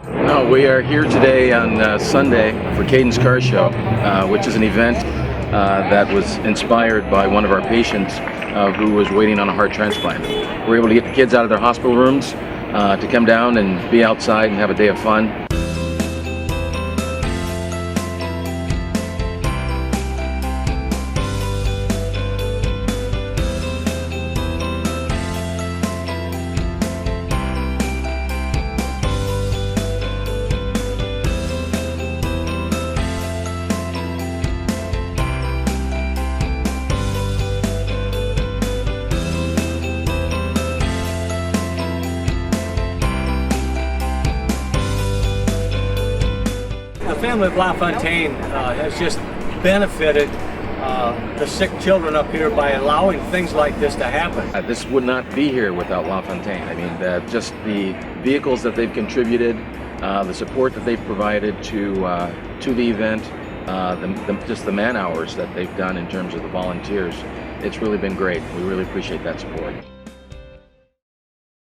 No, we are here today on Sunday for Caden's Car Show, which is an event that was inspired by one of our patients who was waiting on a heart transplant. We were able to get the kids out of their hospital rooms to come down and be outside and have a day of fun. The family of LaFontaine has just benefited the sick children up here by allowing things like this to happen. This would not be here without LaFontaine. I mean, just the vehicles that they've contributed, the support that they've provided to the event, just the man hours that they've done in terms of the volunteers. It's really been great. We really appreciate that support.